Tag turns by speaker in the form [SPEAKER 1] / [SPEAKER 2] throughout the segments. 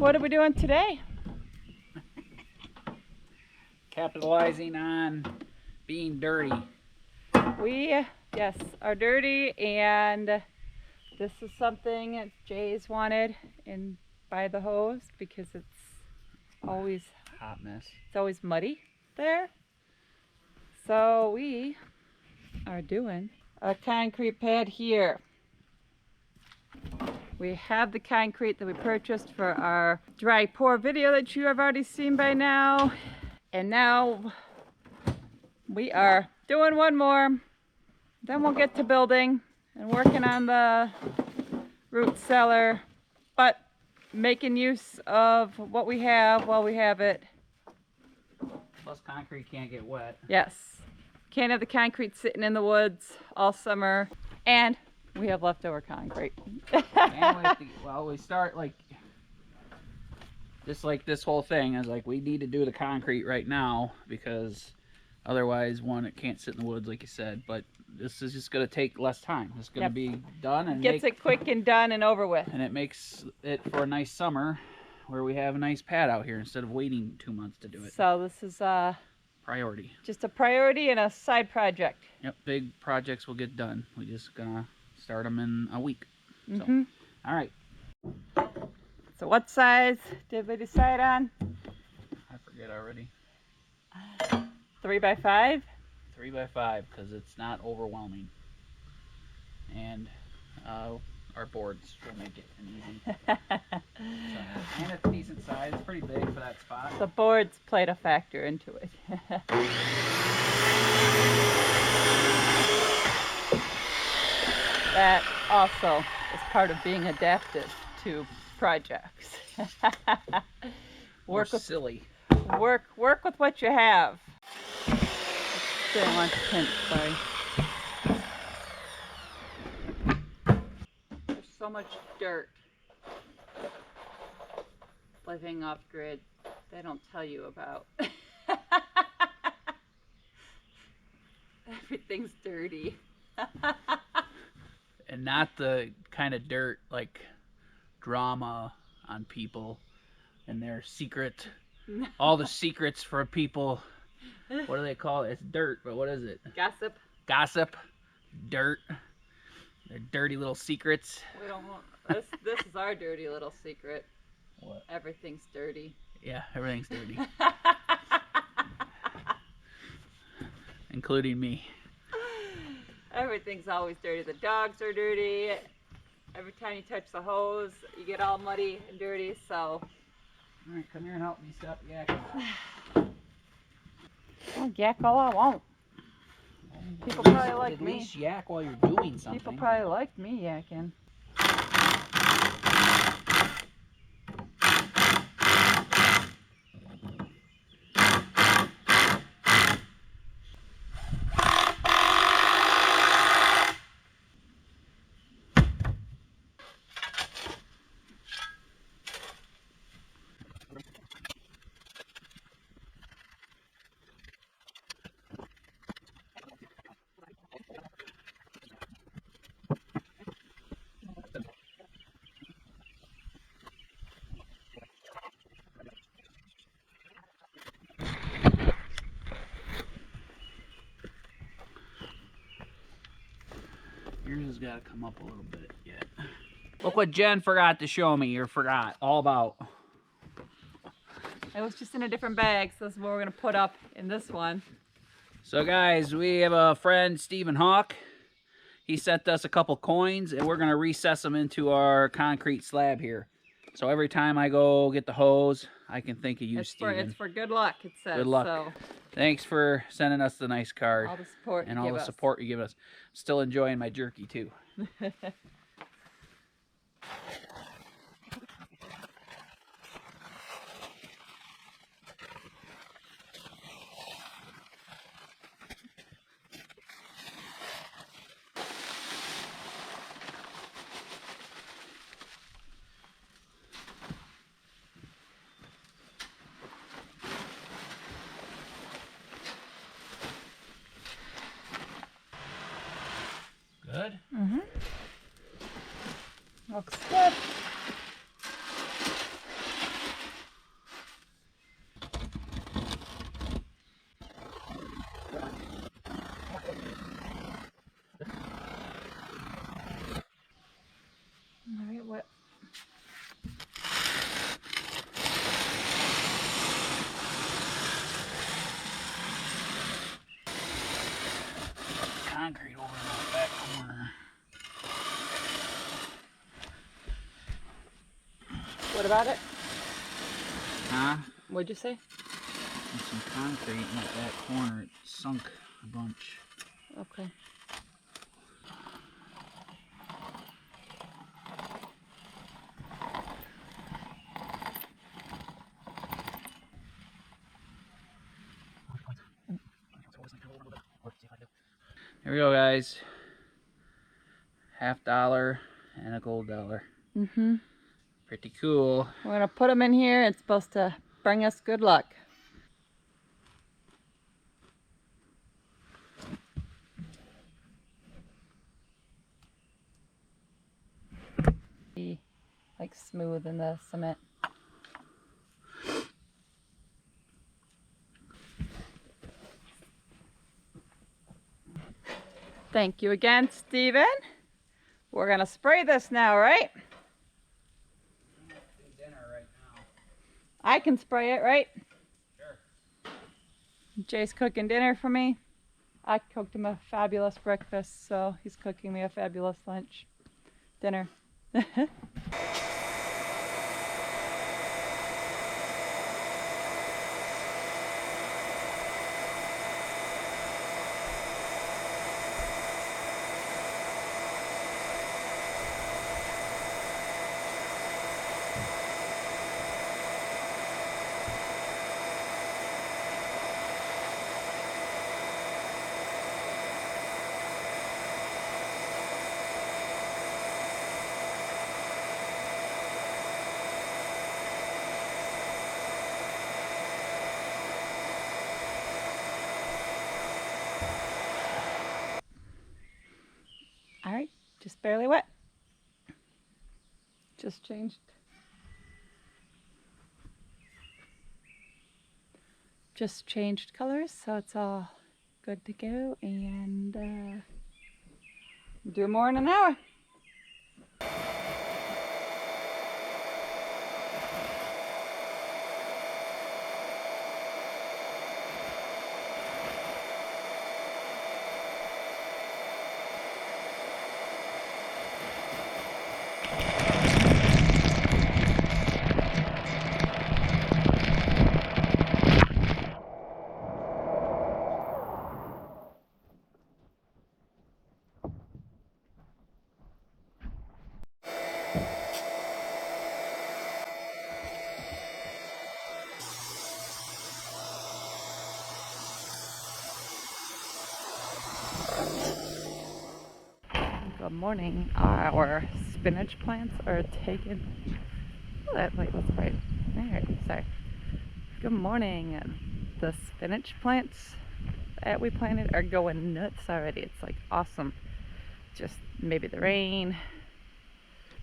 [SPEAKER 1] what are we doing today?
[SPEAKER 2] Capitalizing on being dirty.
[SPEAKER 1] We, yes, are dirty, and this is something that Jay's wanted in by the hose because it's always
[SPEAKER 2] Hot mess.
[SPEAKER 1] It's always muddy there. So we are doing a concrete pad here. We have the concrete that we purchased for our dry pour video that you have already seen by now. And now we are doing one more. Then we'll get to building and working on the root cellar, but making use of what we have while we have it.
[SPEAKER 2] Plus concrete can't get wet.
[SPEAKER 1] Yes. Can't have the concrete sitting in the woods all summer. And we have leftover concrete.
[SPEAKER 2] Well, we start just like this whole thing is like we need to do the concrete right now because otherwise, one, it can't sit in the woods like you said, but this is just going to take less time. It's going to be done and
[SPEAKER 1] gets it quick and done and over with.
[SPEAKER 2] And it makes it for a nice summer where we have a nice pad out here instead of waiting 2 months to do it.
[SPEAKER 1] So this is
[SPEAKER 2] priority. Just
[SPEAKER 1] a priority and a side project.
[SPEAKER 2] Yep, big projects will get done. We're just gonna start them in a week. So, all right.
[SPEAKER 1] So what size did we decide on?
[SPEAKER 2] I forget already.
[SPEAKER 1] 3 by 5?
[SPEAKER 2] 3 by 5 because it's not overwhelming. And our boards will make it an easy. And it's a decent size. It's pretty big for that spot.
[SPEAKER 1] The boards played a factor into it. That also is part of being adaptive to projects.
[SPEAKER 2] Work with silly.
[SPEAKER 1] Work with what you have. Didn't want to pinch, sorry. There's so much dirt living off grid they don't tell you about. Everything's dirty.
[SPEAKER 2] And not the kind of dirt like drama on people and their secret. No. All the secrets for people. What do they call it? It's dirt, but what is it?
[SPEAKER 1] Gossip.
[SPEAKER 2] Gossip. Dirt. Their dirty little secrets.
[SPEAKER 1] We don't want this is our dirty little secret.
[SPEAKER 2] What?
[SPEAKER 1] Everything's dirty.
[SPEAKER 2] Yeah, everything's dirty. Including me.
[SPEAKER 1] Everything's always dirty. The dogs are dirty. Every time you touch the hose, you get all muddy and dirty, so.
[SPEAKER 2] Alright, come here and help me stop yakking.
[SPEAKER 1] I'll yak all I want. People probably like me.
[SPEAKER 2] At least yak while you're doing something.
[SPEAKER 1] People probably like me yakking.
[SPEAKER 2] Yours has got to come up a little bit yet. Look what Jen forgot to show me, or forgot all about.
[SPEAKER 1] It was just in a different bag, so this is what we're going to put up in this one.
[SPEAKER 2] So guys, we have a friend, Stephen Hawk. He sent us a couple coins, and we're going to recess them into our concrete slab here. So every time I go get the hose, I can think of you, Stephen.
[SPEAKER 1] It's for good luck, it says.
[SPEAKER 2] Good luck.
[SPEAKER 1] So.
[SPEAKER 2] Thanks for sending us the nice card.
[SPEAKER 1] All the support
[SPEAKER 2] and all the support you give us. Still enjoying my jerky too. Good?
[SPEAKER 1] Mm-hmm. Looks good.
[SPEAKER 2] Concrete over in the back corner.
[SPEAKER 1] What about it?
[SPEAKER 2] Huh?
[SPEAKER 1] What'd you say?
[SPEAKER 2] There's some concrete in that back corner. It sunk a bunch.
[SPEAKER 1] Okay.
[SPEAKER 2] Here we go, guys. $50 and a gold dollar.
[SPEAKER 1] Mm-hmm.
[SPEAKER 2] Pretty cool.
[SPEAKER 1] We're gonna put them in here. It's supposed to bring us good luck. Be like smooth in the cement. Thank you again, Steven. We're gonna spray this now, right?
[SPEAKER 2] Dinner right now.
[SPEAKER 1] I can spray it, right?
[SPEAKER 2] Sure.
[SPEAKER 1] Jay's cooking dinner for me. I cooked him a fabulous breakfast, so he's cooking me a fabulous lunch. Dinner. All right, just barely wet. Just changed. Just changed colors, so it's all good to go, and do more in an hour. Good morning. Our spinach plants are taken. Wait, let's wait. There, sorry. Good morning. The spinach plants that we planted are going nuts already. It's like awesome. Just maybe the rain.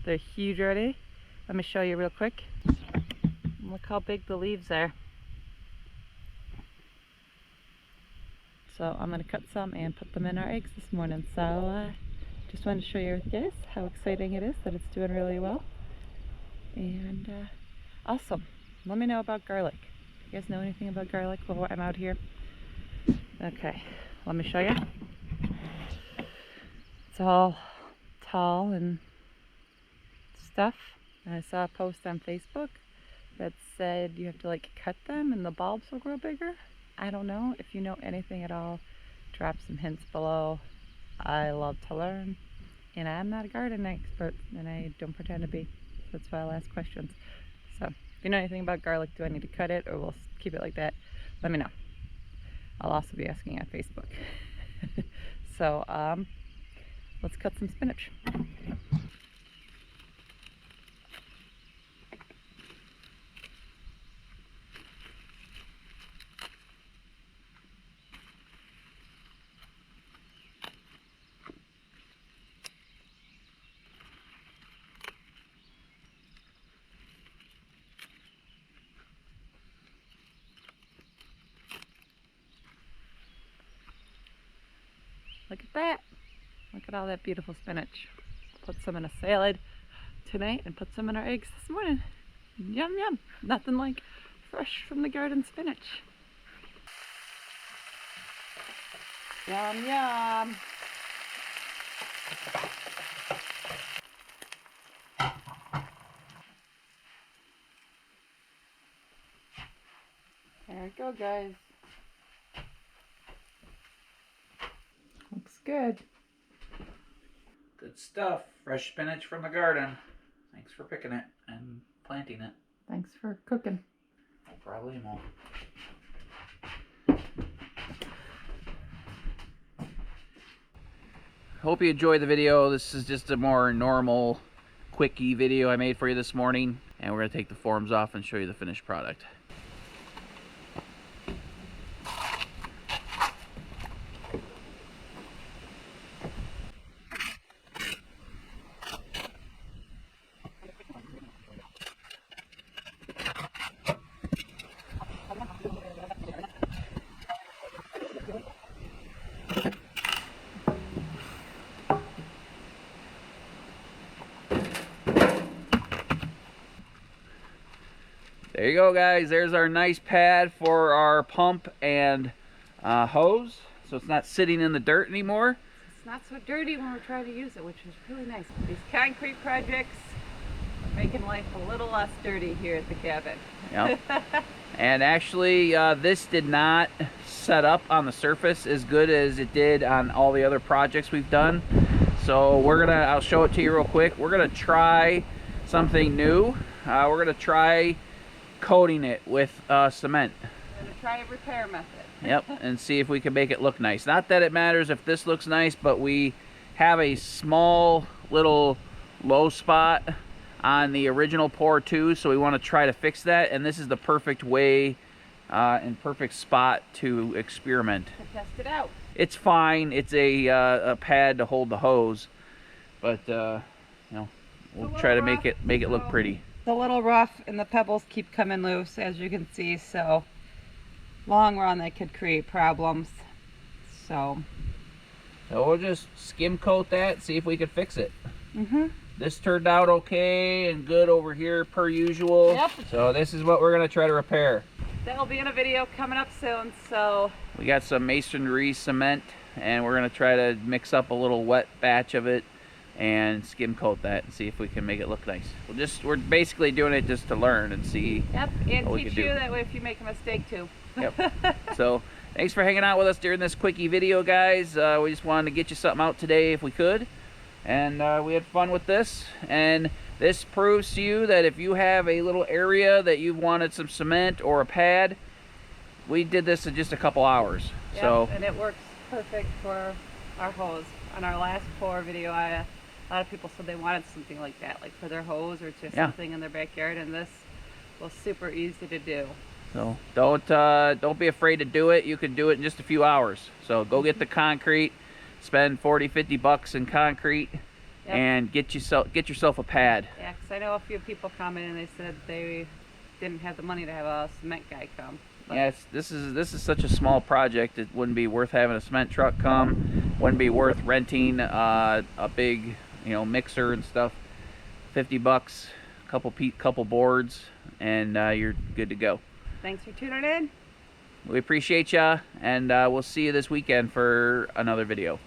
[SPEAKER 1] They're huge already. Let me show you real quick. Look how big the leaves are. So I'm going to cut some and put them in our eggs this morning. So just wanted to show you guys how exciting it is that it's doing really well. And awesome. Let me know about garlic. You guys know anything about garlic while I'm out here? Okay, let me show you. It's all tall and stuff. I saw a post on Facebook that said you have to like cut them and the bulbs will grow bigger. I don't know. If you know anything at all, drop some hints below. I love to learn, and I'm not a garden expert, and I don't pretend to be. That's why I'll ask questions. So if you know anything about garlic, do I need to cut it or we'll keep it like that? Let me know. I'll also be asking on Facebook. So let's cut some spinach. Look at that. Look at all that beautiful spinach. Put some in a salad tonight and put some in our eggs this morning. Yum yum. Nothing like fresh from the garden spinach. Yum yum. There we go, guys. Looks good.
[SPEAKER 2] Good stuff. Fresh spinach from the garden. Thanks for picking it and planting it.
[SPEAKER 1] Thanks for cooking.
[SPEAKER 2] No problemo. Hope you enjoyed the video. This is just a more normal, quickie video I made for you this morning. And we're going to take the forms off and show you the finished product. There you go, guys. There's our nice pad for our pump and hose, so it's not sitting in the dirt anymore.
[SPEAKER 1] It's not so dirty when we're trying to use it, which is really nice. These concrete projects are making life a little less dirty here at the cabin.
[SPEAKER 2] Yep. And actually, this did not set up on the surface as good as it did on all the other projects we've done. So I'll show it to you real quick. We're gonna try something new. We're gonna try coating it with cement.
[SPEAKER 1] We're gonna try a repair method.
[SPEAKER 2] Yep, and see if we can make it look nice. Not that it matters if this looks nice, but we have a small little low spot on the original pour too, so we want to try to fix that, and this is the perfect way and perfect spot to experiment.
[SPEAKER 1] To test it out.
[SPEAKER 2] It's fine. It's a pad to hold the hose, but you know, we'll try to make it look pretty.
[SPEAKER 1] It's a little rough and the pebbles keep coming loose, as you can see, so long run they could create problems. So
[SPEAKER 2] we'll just skim coat that, see if we can fix it.
[SPEAKER 1] Mm-hmm.
[SPEAKER 2] This turned out okay and good over here per usual.
[SPEAKER 1] Yep.
[SPEAKER 2] So this is what we're gonna try to repair.
[SPEAKER 1] That'll be in a video coming up soon. So
[SPEAKER 2] we got some masonry cement and we're gonna try to mix up a little wet batch of it and skim coat that and see if we can make it look nice. We're basically doing it just to learn and see.
[SPEAKER 1] Yep, and
[SPEAKER 2] what we
[SPEAKER 1] teach
[SPEAKER 2] can
[SPEAKER 1] you
[SPEAKER 2] do.
[SPEAKER 1] that way if you make a mistake too.
[SPEAKER 2] Yep. So thanks for hanging out with us during this quickie video, guys. We just wanted to get you something out today if we could, and we had fun with this. And this proves to you that if you have a little area that you wanted some cement or a pad, we did this in just a couple hours.
[SPEAKER 1] Yep,
[SPEAKER 2] so
[SPEAKER 1] and it works perfect for our hose. On our last pour video, a lot of people said they wanted something like that, like for their hose or just something in their backyard, and this was super easy to do.
[SPEAKER 2] So don't be afraid to do it. You can do it in just a few hours. So go get the concrete, spend 40-50 bucks in concrete, and get yourself a pad.
[SPEAKER 1] Yeah, because I know a few people commented and they said they didn't have the money to have a cement guy come. But
[SPEAKER 2] yeah, this is such a small project. It wouldn't be worth having a cement truck come. Wouldn't be worth renting a big, mixer and stuff. 50 bucks, couple boards, and you're good to go.
[SPEAKER 1] Thanks for tuning in.
[SPEAKER 2] We appreciate ya, and we'll see you this weekend for another video.